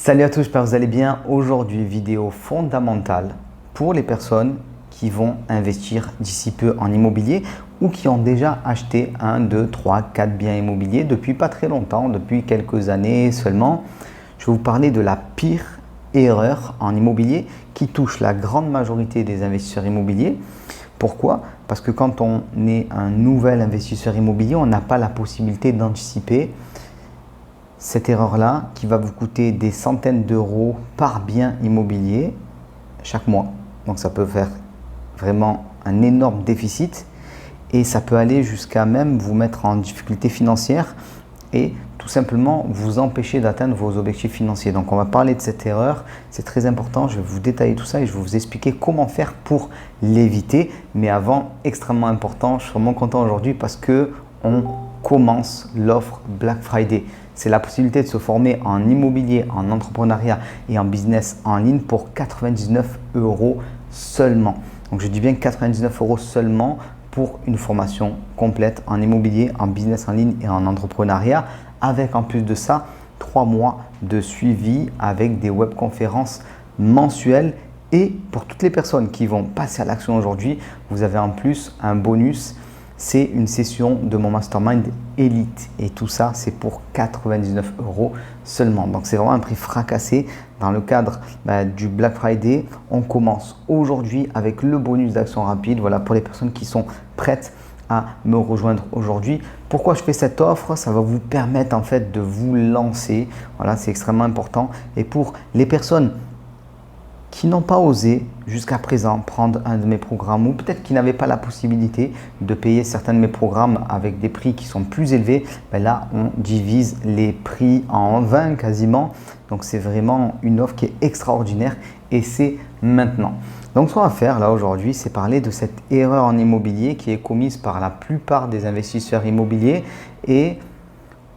Salut à tous, j'espère que vous allez bien. Aujourd'hui, vidéo fondamentale pour les personnes qui vont investir d'ici peu en immobilier ou qui ont déjà acheté 1, 2, 3, 4 biens immobiliers depuis pas très longtemps, depuis quelques années seulement. Je vais vous parler de la pire erreur en immobilier qui touche la grande majorité des investisseurs immobiliers. Pourquoi? Parce que quand on est un nouvel investisseur immobilier, on n'a pas la possibilité d'anticiper cette erreur-là qui va vous coûter des centaines d'euros par bien immobilier chaque mois. Donc ça peut faire vraiment un énorme déficit et ça peut aller jusqu'à même vous mettre en difficulté financière et tout simplement vous empêcher d'atteindre vos objectifs financiers. Donc on va parler de cette erreur, c'est très important, je vais vous détailler tout ça et je vais vous expliquer comment faire pour l'éviter. Mais avant, extrêmement important, je suis vraiment content aujourd'hui parce que on commence l'offre Black Friday. C'est la possibilité de se former en immobilier, en entrepreneuriat et en business en ligne pour 99 euros seulement. Donc je dis bien 99 euros seulement pour une formation complète en immobilier, en business en ligne et en entrepreneuriat, avec en plus de ça 3 mois de suivi avec des webconférences mensuelles. Et pour toutes les personnes qui vont passer à l'action aujourd'hui, vous avez en plus un bonus. C'est une session de mon mastermind élite et tout ça c'est pour 99 euros seulement. Donc c'est vraiment un prix fracassé dans le cadre du Black Friday. On commence aujourd'hui avec le bonus d'action rapide. Voilà pour les personnes qui sont prêtes à me rejoindre aujourd'hui. Pourquoi je fais cette offre? Ça va vous permettre en fait de vous lancer. Voilà, c'est extrêmement important. Et pour les personnes qui n'ont pas osé jusqu'à présent prendre un de mes programmes ou peut-être qui n'avaient pas la possibilité de payer certains de mes programmes avec des prix qui sont plus élevés, là on divise les prix en 20 quasiment. Donc c'est vraiment une offre qui est extraordinaire et c'est maintenant. Donc ce qu'on va faire là aujourd'hui, c'est parler de cette erreur en immobilier qui est commise par la plupart des investisseurs immobiliers et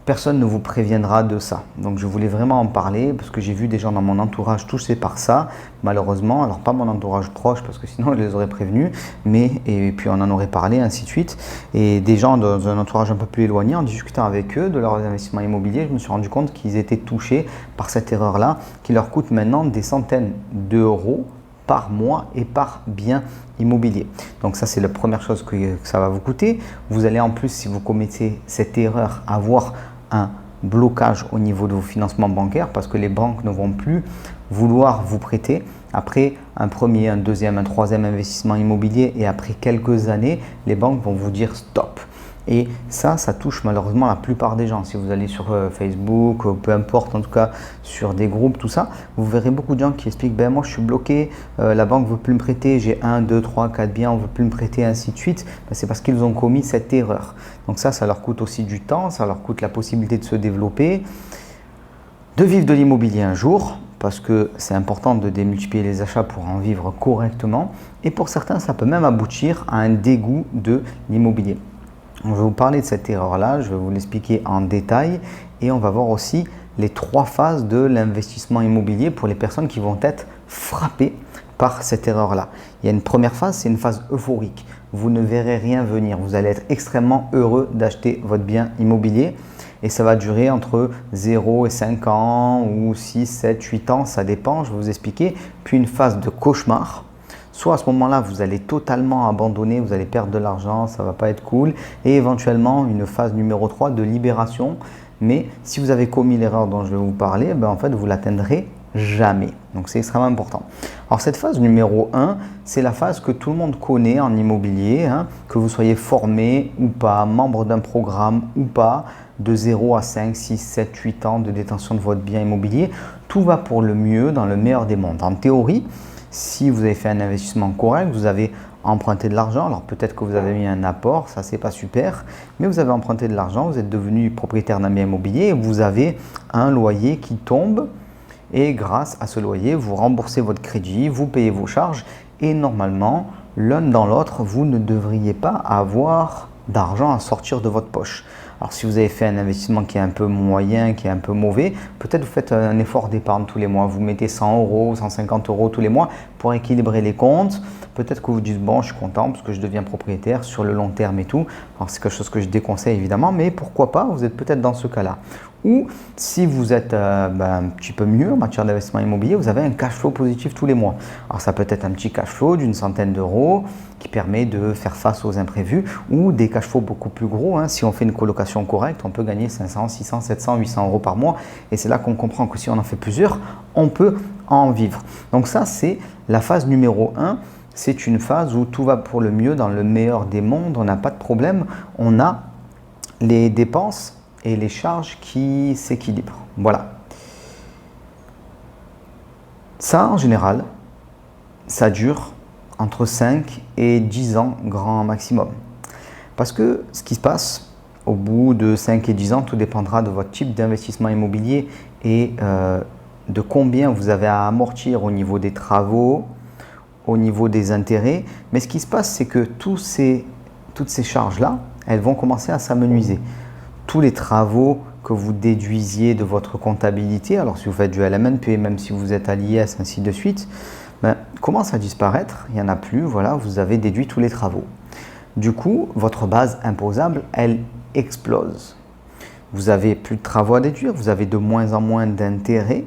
personne ne vous préviendra de ça. Donc je voulais vraiment en parler parce que j'ai vu des gens dans mon entourage touchés par ça, malheureusement. Alors pas mon entourage proche parce que sinon je les aurais prévenus, et puis on en aurait parlé, ainsi de suite. Et des gens dans un entourage un peu plus éloigné, en discutant avec eux de leurs investissements immobiliers, je me suis rendu compte qu'ils étaient touchés par cette erreur-là qui leur coûte maintenant des centaines d'euros par mois et par bien immobilier. Donc ça c'est la première chose que ça va vous coûter. Vous allez en plus, si vous commettez cette erreur, avoir un blocage au niveau de vos financements bancaires parce que les banques ne vont plus vouloir vous prêter. Après un premier, un deuxième, un troisième investissement immobilier et après quelques années, les banques vont vous dire stop. Et ça touche malheureusement la plupart des gens. Si vous allez sur Facebook, peu importe, en tout cas sur des groupes, tout ça, vous verrez beaucoup de gens qui expliquent moi je suis bloqué, la banque ne veut plus me prêter, j'ai 1, 2, 3, 4 biens, on ne veut plus me prêter, ainsi de suite. C'est parce qu'ils ont commis cette erreur. Donc ça leur coûte aussi du temps, ça leur coûte la possibilité de se développer, de vivre de l'immobilier un jour, parce que c'est important de démultiplier les achats pour en vivre correctement. Et pour certains, ça peut même aboutir à un dégoût de l'immobilier. Je vais vous parler de cette erreur-là, je vais vous l'expliquer en détail et on va voir aussi les 3 phases de l'investissement immobilier pour les personnes qui vont être frappées par cette erreur-là. Il y a une première phase, c'est une phase euphorique. Vous ne verrez rien venir, vous allez être extrêmement heureux d'acheter votre bien immobilier et ça va durer entre 0 et 5 ans ou 6, 7, 8 ans, ça dépend, je vais vous expliquer. Puis une phase de cauchemar. Soit à ce moment-là, vous allez totalement abandonner, vous allez perdre de l'argent, ça ne va pas être cool. Et éventuellement, une phase numéro 3 de libération. Mais si vous avez commis l'erreur dont je vais vous parler, en fait, vous l'atteindrez jamais. Donc, c'est extrêmement important. Alors, cette phase numéro 1, c'est la phase que tout le monde connaît en immobilier, que vous soyez formé ou pas, membre d'un programme ou pas, de 0 à 5, 6, 7, 8 ans de détention de votre bien immobilier. Tout va pour le mieux dans le meilleur des mondes. En théorie, si vous avez fait un investissement correct, vous avez emprunté de l'argent, alors peut-être que vous avez mis un apport, ça c'est pas super, mais vous avez emprunté de l'argent, vous êtes devenu propriétaire d'un bien immobilier et vous avez un loyer qui tombe et grâce à ce loyer, vous remboursez votre crédit, vous payez vos charges et normalement, l'un dans l'autre, vous ne devriez pas avoir d'argent à sortir de votre poche. Alors si vous avez fait un investissement qui est un peu moyen, qui est un peu mauvais, peut-être vous faites un effort d'épargne tous les mois. Vous mettez 100 euros, 150 euros tous les mois pour équilibrer les comptes. Peut-être que vous dites bon, je suis content parce que je deviens propriétaire sur le long terme et tout. Alors c'est quelque chose que je déconseille évidemment, mais pourquoi pas, vous êtes peut-être dans ce cas-là. Ou si vous êtes un petit peu mieux en matière d'investissement immobilier, vous avez un cash flow positif tous les mois. Alors ça peut être un petit cash flow d'une centaine d'euros qui permet de faire face aux imprévus, ou des cash flows beaucoup plus gros. Si on fait une colocation correcte, on peut gagner 500, 600, 700, 800 euros par mois. Et c'est là qu'on comprend que si on en fait plusieurs, on peut en vivre. Donc ça, c'est la phase numéro 1. C'est une phase où tout va pour le mieux, dans le meilleur des mondes, on n'a pas de problème. On a les dépenses et les charges qui s'équilibrent. Voilà. Ça, en général, ça dure entre 5 et 10 ans grand maximum. Parce que ce qui se passe au bout de 5 et 10 ans, tout dépendra de votre type d'investissement immobilier et de combien vous avez à amortir au niveau des travaux, au niveau des intérêts. Mais ce qui se passe, c'est que toutes ces charges-là, elles vont commencer à s'amenuiser. Tous les travaux que vous déduisiez de votre comptabilité, alors si vous faites du LMNP, même si vous êtes à l'IS, ainsi de suite, commencent à disparaître, il n'y en a plus, voilà, vous avez déduit tous les travaux. Du coup, votre base imposable, elle explose. Vous avez plus de travaux à déduire, vous avez de moins en moins d'intérêts.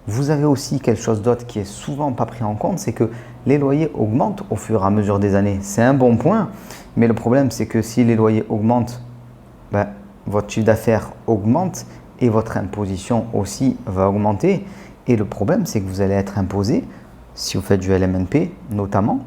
Vous avez aussi quelque chose d'autre qui est souvent pas pris en compte, c'est que les loyers augmentent au fur et à mesure des années. C'est un bon point, mais le problème c'est que si les loyers augmentent, votre chiffre d'affaires augmente et votre imposition aussi va augmenter. Et le problème, c'est que vous allez être imposé, si vous faites du LMNP notamment,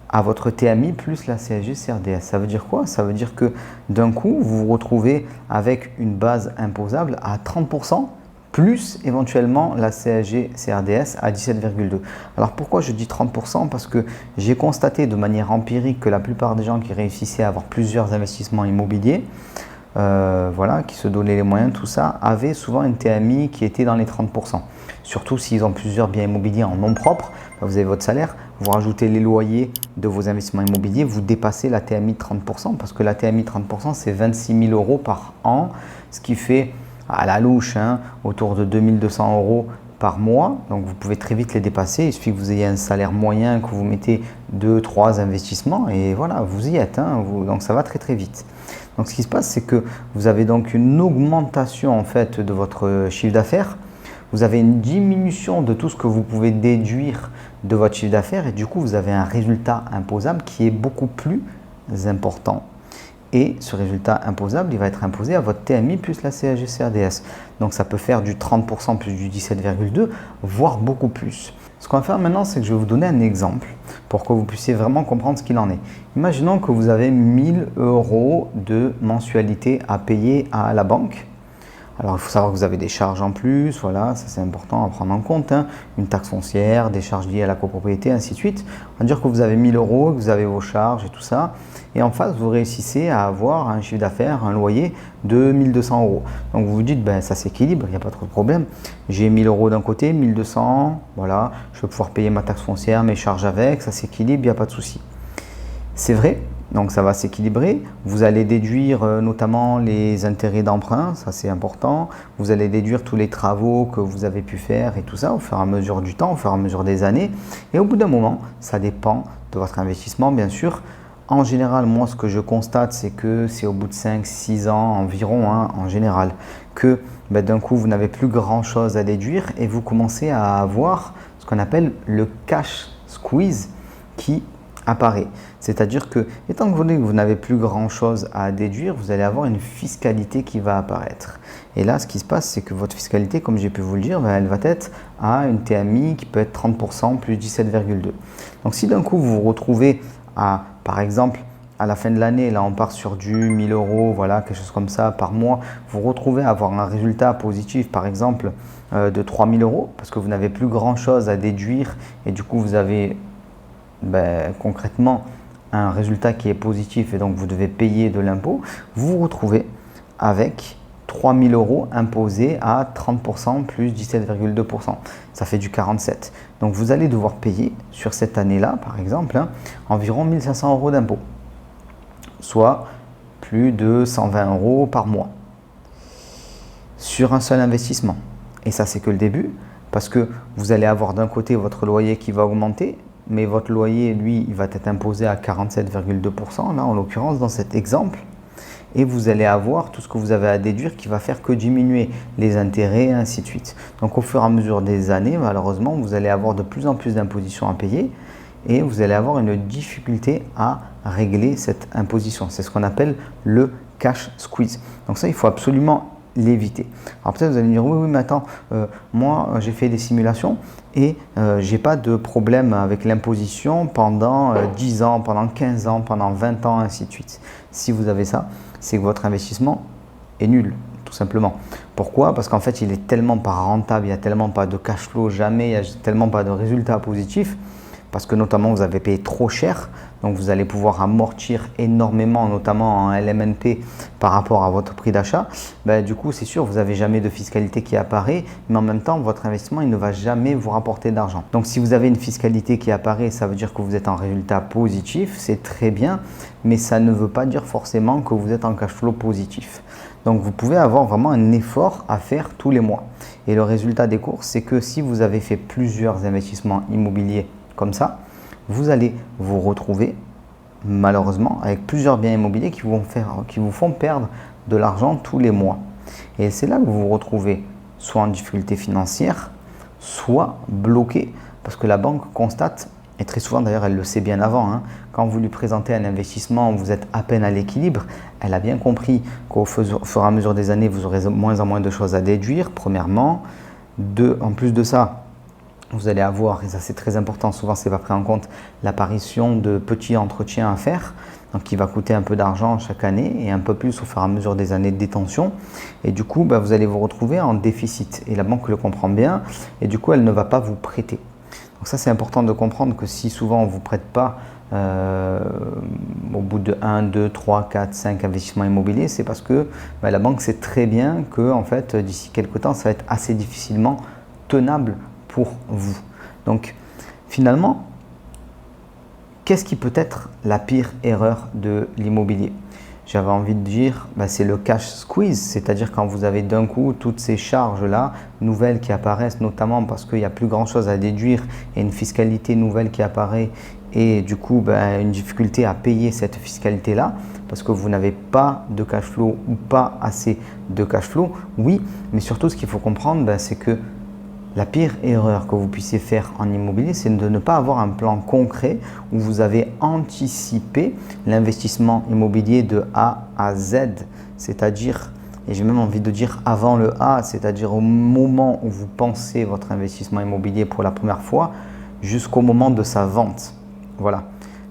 à votre TMI plus la CSG CRDS. Ça veut dire quoi? Ça veut dire que d'un coup, vous vous retrouvez avec une base imposable à 30%, plus éventuellement la CSG CRDS à 17,2. Alors pourquoi je dis 30%? Parce que j'ai constaté de manière empirique que la plupart des gens qui réussissaient à avoir plusieurs investissements immobiliers, qui se donnaient les moyens, tout ça, avaient souvent une TMI qui était dans les 30%. Surtout s'ils ont plusieurs biens immobiliers en nom propre, vous avez votre salaire, vous rajoutez les loyers de vos investissements immobiliers, vous dépassez la TMI de 30%, parce que la TMI de 30%, c'est 26 000 euros par an, ce qui fait à la louche autour de 2 200 euros par mois. Donc vous pouvez très vite les dépasser. Il suffit que vous ayez un salaire moyen, que vous mettez 2-3 investissements et voilà, vous y êtes. Donc ça va très très vite. Donc ce qui se passe, c'est que vous avez donc une augmentation en fait de votre chiffre d'affaires. Vous avez une diminution de tout ce que vous pouvez déduire de votre chiffre d'affaires et du coup vous avez un résultat imposable qui est beaucoup plus important. Et ce résultat imposable, il va être imposé à votre TMI plus la CSG CRDS. Donc ça peut faire du 30% plus du 17,2, voire beaucoup plus. Ce qu'on va faire maintenant, c'est que je vais vous donner un exemple pour que vous puissiez vraiment comprendre ce qu'il en est. Imaginons que vous avez 1000 euros de mensualité à payer à la banque. Alors, il faut savoir que vous avez des charges en plus, voilà, ça c'est important à prendre en compte, une taxe foncière, des charges liées à la copropriété, ainsi de suite. On va dire que vous avez 1000 euros, que vous avez vos charges et tout ça, et en face, vous réussissez à avoir un chiffre d'affaires, un loyer de 1200 euros. Donc, vous vous dites, ça s'équilibre, il n'y a pas trop de problème. J'ai 1000 euros d'un côté, 1200, voilà, je vais pouvoir payer ma taxe foncière, mes charges avec, ça s'équilibre, il n'y a pas de souci. C'est vrai. Donc ça va s'équilibrer. Vous allez déduire notamment les intérêts d'emprunt, ça c'est important. Vous allez déduire tous les travaux que vous avez pu faire et tout ça au fur et à mesure du temps, au fur et à mesure des années. Et au bout d'un moment, ça dépend de votre investissement bien sûr. En général, moi ce que je constate, c'est que c'est au bout de 5-6 ans environ, en général, que d'un coup vous n'avez plus grand chose à déduire et vous commencez à avoir ce qu'on appelle le cash squeeze qui apparaît. C'est-à-dire que, étant donné que vous n'avez plus grand-chose à déduire, vous allez avoir une fiscalité qui va apparaître. Et là, ce qui se passe, c'est que votre fiscalité, comme j'ai pu vous le dire, elle va être à une TMI qui peut être 30% plus 17,2. Donc, si d'un coup, vous vous retrouvez à, par exemple, à la fin de l'année, là on part sur du 1000 euros, voilà, quelque chose comme ça par mois, vous vous retrouvez à avoir un résultat positif, par exemple, de 3000 euros, parce que vous n'avez plus grand-chose à déduire et du coup, vous avez concrètement un résultat qui est positif et donc vous devez payer de l'impôt, vous vous retrouvez avec 3000 euros imposés à 30% plus 17,2%. Ça fait du 47. Donc vous allez devoir payer sur cette année-là, par exemple, environ 1500 euros d'impôt, soit plus de 120 euros par mois sur un seul investissement. Et ça, c'est que le début, parce que vous allez avoir d'un côté votre loyer qui va augmenter, mais votre loyer, lui, il va être imposé à 47,2%, là en l'occurrence dans cet exemple. et vous allez avoir tout ce que vous avez à déduire qui va faire que diminuer les intérêts et ainsi de suite. Donc au fur et à mesure des années, malheureusement, vous allez avoir de plus en plus d'impositions à payer et vous allez avoir une difficulté à régler cette imposition. C'est ce qu'on appelle le cash squeeze. Donc ça, il faut absolument l'éviter. Alors peut-être vous allez me dire, oui, mais attends, moi j'ai fait des simulations et j'ai pas de problème avec l'imposition pendant 10 ans, pendant 15 ans, pendant 20 ans, ainsi de suite. Si vous avez ça, c'est que votre investissement est nul, tout simplement. Pourquoi? Parce qu'en fait, il est tellement pas rentable, il n'y a tellement pas de cash flow, jamais, il n'y a tellement pas de résultats positifs. Parce que notamment vous avez payé trop cher, donc vous allez pouvoir amortir énormément, notamment en LMNP par rapport à votre prix d'achat. Du coup, c'est sûr, vous n'avez jamais de fiscalité qui apparaît, mais en même temps, votre investissement, il ne va jamais vous rapporter d'argent. Donc, si vous avez une fiscalité qui apparaît, ça veut dire que vous êtes en résultat positif, c'est très bien, mais ça ne veut pas dire forcément que vous êtes en cash flow positif. Donc, vous pouvez avoir vraiment un effort à faire tous les mois. Et le résultat des courses, c'est que si vous avez fait plusieurs investissements immobiliers comme ça, vous allez vous retrouver malheureusement avec plusieurs biens immobiliers qui vous font perdre de l'argent tous les mois. Et c'est là que vous vous retrouvez soit en difficulté financière, soit bloqué parce que la banque constate, et très souvent d'ailleurs elle le sait bien avant, quand vous lui présentez un investissement, vous êtes à peine à l'équilibre, elle a bien compris qu'au fur et à mesure des années, vous aurez moins en moins de choses à déduire, premièrement. En plus de ça, vous allez avoir, et ça c'est très important, souvent c'est pas pris en compte, l'apparition de petits entretiens à faire, donc qui va coûter un peu d'argent chaque année et un peu plus au fur et à mesure des années de détention. Et du coup, vous allez vous retrouver en déficit. Et la banque le comprend bien et du coup, elle ne va pas vous prêter. Donc ça, c'est important de comprendre que si souvent on ne vous prête pas au bout de 1, 2, 3, 4, 5 investissements immobiliers, c'est parce que la banque sait très bien que en fait, d'ici quelques temps, ça va être assez difficilement tenable pour vous. Donc finalement, qu'est-ce qui peut être la pire erreur de l'immobilier? J'avais envie de dire, c'est le cash squeeze, c'est-à-dire quand vous avez d'un coup toutes ces charges-là, nouvelles qui apparaissent, notamment parce qu'il n'y a plus grand-chose à déduire et une fiscalité nouvelle qui apparaît et du coup une difficulté à payer cette fiscalité-là parce que vous n'avez pas de cash flow ou pas assez de cash flow. Oui, mais surtout ce qu'il faut comprendre, c'est que la pire erreur que vous puissiez faire en immobilier, c'est de ne pas avoir un plan concret où vous avez anticipé l'investissement immobilier de A à Z, c'est-à-dire, et j'ai même envie de dire avant le A, c'est-à-dire au moment où vous pensez votre investissement immobilier pour la première fois, jusqu'au moment de sa vente. Voilà.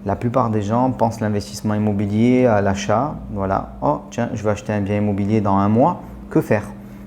La plupart des gens pensent l'investissement immobilier à l'achat. Voilà. Oh, tiens, je vais acheter un bien immobilier dans un mois. Que faire?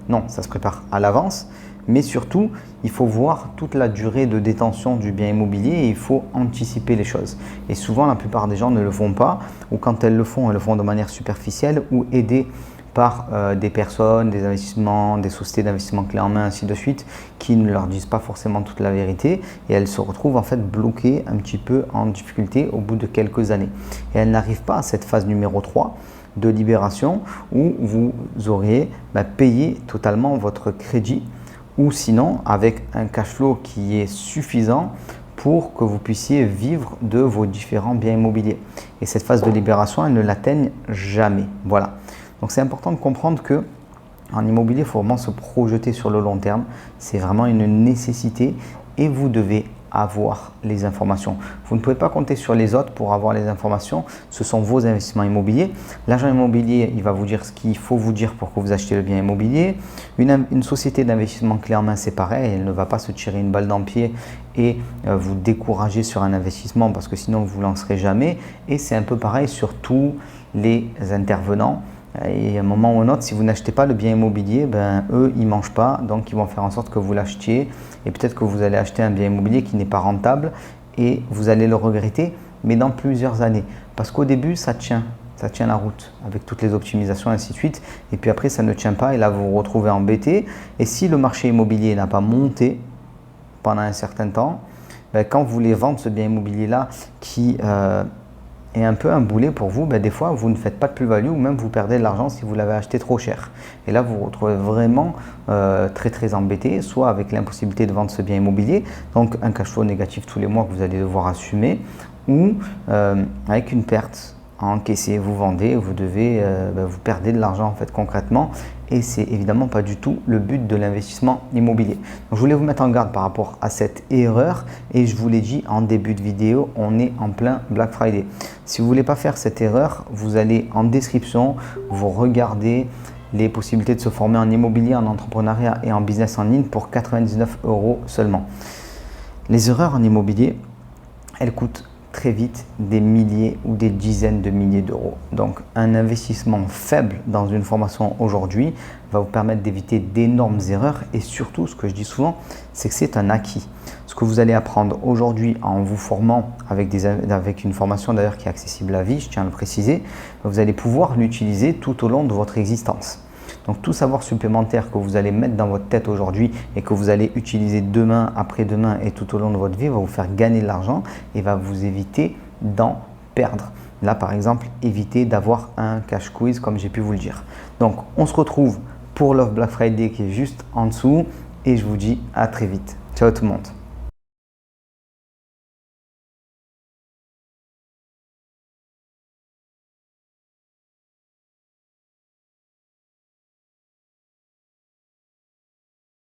Non, ça se prépare à l'avance. Mais surtout, il faut voir toute la durée de détention du bien immobilier et il faut anticiper les choses. Et souvent, la plupart des gens ne le font pas ou quand elles le font de manière superficielle ou aidées par des personnes, des investissements, des sociétés d'investissement clés en main, ainsi de suite, qui ne leur disent pas forcément toute la vérité et elles se retrouvent en fait bloquées un petit peu en difficulté au bout de quelques années. Et elles n'arrivent pas à cette phase numéro 3 de libération où vous auriez payé totalement votre crédit ou sinon avec un cash flow qui est suffisant pour que vous puissiez vivre de vos différents biens immobiliers. Et cette phase de libération, elle ne l'atteigne jamais. Voilà. Donc c'est important de comprendre que en immobilier, il faut vraiment se projeter sur le long terme. C'est vraiment une nécessité et vous devez avoir les informations. Vous ne pouvez pas compter sur les autres pour avoir les informations. Ce sont vos investissements immobiliers. L'agent immobilier, il va vous dire ce qu'il faut vous dire pour que vous achetiez le bien immobilier. Une société d'investissement clé en main, c'est pareil. Elle ne va pas se tirer une balle dans le pied et vous décourager sur un investissement parce que sinon vous ne vous lancerez jamais. Et c'est un peu pareil sur tous les intervenants. Et à un moment ou un autre, si vous n'achetez pas le bien immobilier, eux, ils ne mangent pas, donc ils vont faire en sorte que vous l'achetiez. Et peut-être que vous allez acheter un bien immobilier qui n'est pas rentable et vous allez le regretter, mais dans plusieurs années. Parce qu'au début, ça tient la route avec toutes les optimisations et ainsi de suite. Et puis après, ça ne tient pas et là, vous vous retrouvez embêté. Et si le marché immobilier n'a pas monté pendant un certain temps, quand vous voulez vendre ce bien immobilier-là qui est un peu un boulet pour vous, des fois vous ne faites pas de plus-value ou même vous perdez de l'argent si vous l'avez acheté trop cher. Et là vous vous retrouvez vraiment très embêté, soit avec l'impossibilité de vendre ce bien immobilier, donc un cash flow négatif tous les mois que vous allez devoir assumer, ou avec une perte encaisser, vous vendez, vous devez, vous perdez de l'argent en fait concrètement, et c'est évidemment pas du tout le but de l'investissement immobilier. Donc, je voulais vous mettre en garde par rapport à cette erreur, et je vous l'ai dit en début de vidéo, on est en plein Black Friday. Si vous voulez pas faire cette erreur, vous allez en description, vous regardez les possibilités de se former en immobilier, en entrepreneuriat et en business en ligne pour 99 € seulement. Les erreurs en immobilier, elles coûtent très vite des milliers ou des dizaines de milliers d'euros. Donc un investissement faible dans une formation aujourd'hui va vous permettre d'éviter d'énormes erreurs, et surtout, ce que je dis souvent, c'est que c'est un acquis. Ce que vous allez apprendre aujourd'hui en vous formant avec une formation d'ailleurs qui est accessible à vie, je tiens à le préciser, vous allez pouvoir l'utiliser tout au long de votre existence. Donc tout savoir supplémentaire que vous allez mettre dans votre tête aujourd'hui et que vous allez utiliser demain, après-demain et tout au long de votre vie va vous faire gagner de l'argent et va vous éviter d'en perdre. Là par exemple, évitez d'avoir un cash quiz comme j'ai pu vous le dire. Donc on se retrouve pour l'offre Black Friday qui est juste en dessous, et je vous dis à très vite. Ciao tout le monde.